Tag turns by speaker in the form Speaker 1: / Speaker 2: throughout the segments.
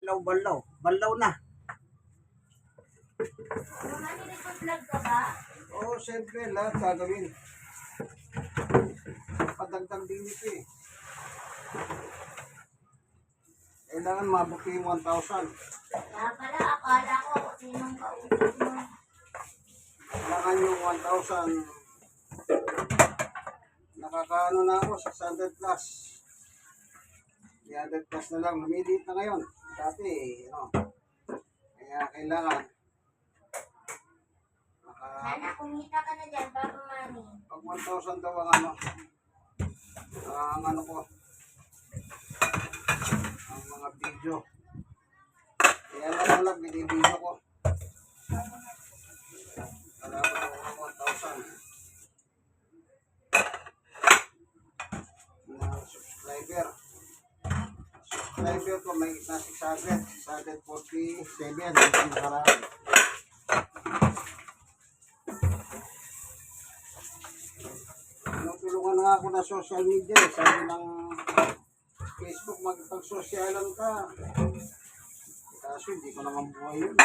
Speaker 1: Banlaw. Banlaw na.
Speaker 2: Maniligot-vlog ka ba?
Speaker 1: Oo, siyempre, lahat gagawin. Padagdag din ito eh. Kailangan mabuti yung 1,000.
Speaker 2: Kaya pala, akala ko sinong kausap mo.
Speaker 1: Kailangan yung 1,000. Nakakaano na ako, 600 plus. 300 plus na lang. Lumiliit na ngayon. Dati, kaya kailangan.
Speaker 2: Sana kumita ka na dyan, Papa Manny.
Speaker 1: Pag 1,000 daw ang ano ko, ang mga video. Kaya lang, binibideo ko. Kailangan ako ng 1,000 na subscriber. Subscriber ko may na 647 yung nakaraan. Tinutulungan nga ako na social media. Sabi ng Facebook, magpag-sosyalan ka. Kaso hindi ko naman buhay yun.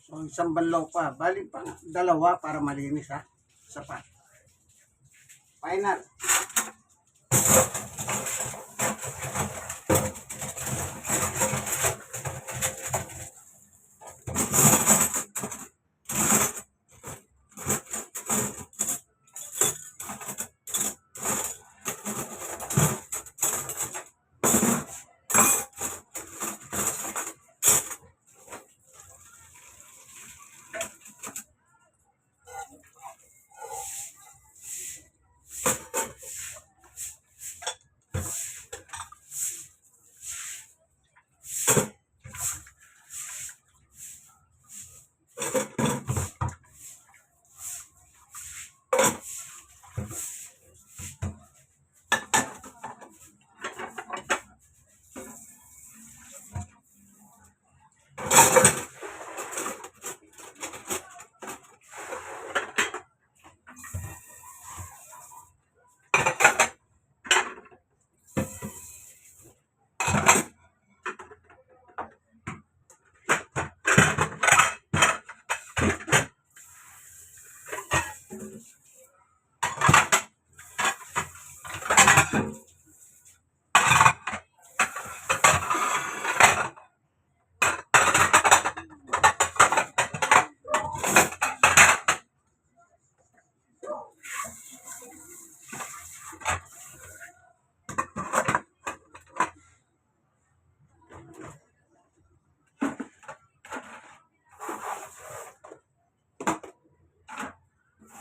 Speaker 1: So, isang banlaw pa. Bali pa, dalawa para malinis ha. Sapat. Final.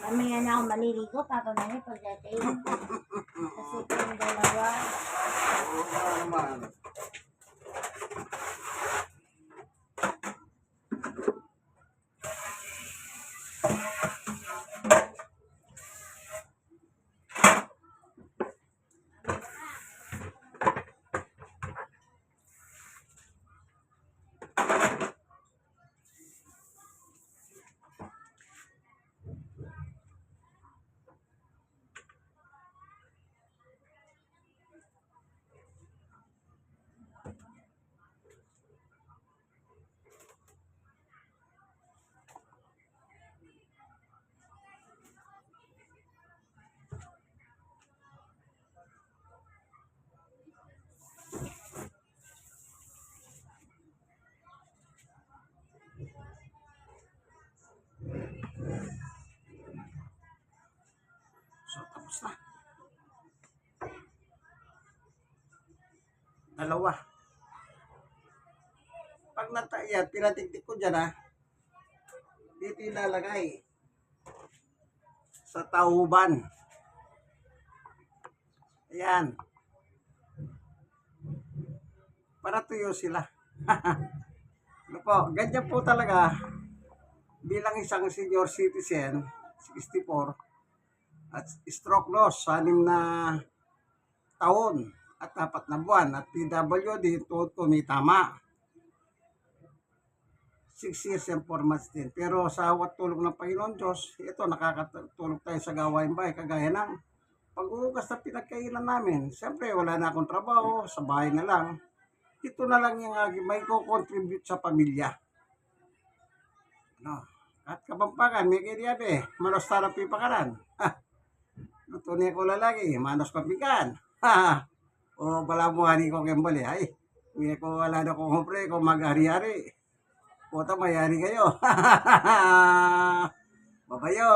Speaker 2: Mamaya na ako maliligo, Papa Manny, pagdating. Kasi po yung dalawa.
Speaker 1: Oo nga naman. So, tapos na. Dalawa. Pag natayat, pinatiktik ko dyan ha. Dito ilalagay. Sa tauban. Ayan. Para tuyo sila. Ano po, ganyan po talaga. Bilang isang senior citizen, 64, at stroke loss, 6 na taon at 4 na buwan, at PWD, tuod ko may tama. 6 years and 4 months din. Pero sa awat tulong ng Panginoon Diyos, ito nakakatulog tayo sa gawain bahay, kagaya ng pag-uugas na pinagkailan namin. Siyempre, wala na akong trabaho, sa bahay na lang. Ito na lang yung may ko-contribute sa pamilya. No. At Kapampangan, may kiriyabe, manos tarapi pakaran. Lutunay ko lalaki, manos papikan. O balamuhani ko kembali, ay. Hindi ko wala na kong hupre, kung mag-hari-hari. Puta, mayari kayo. Babayo.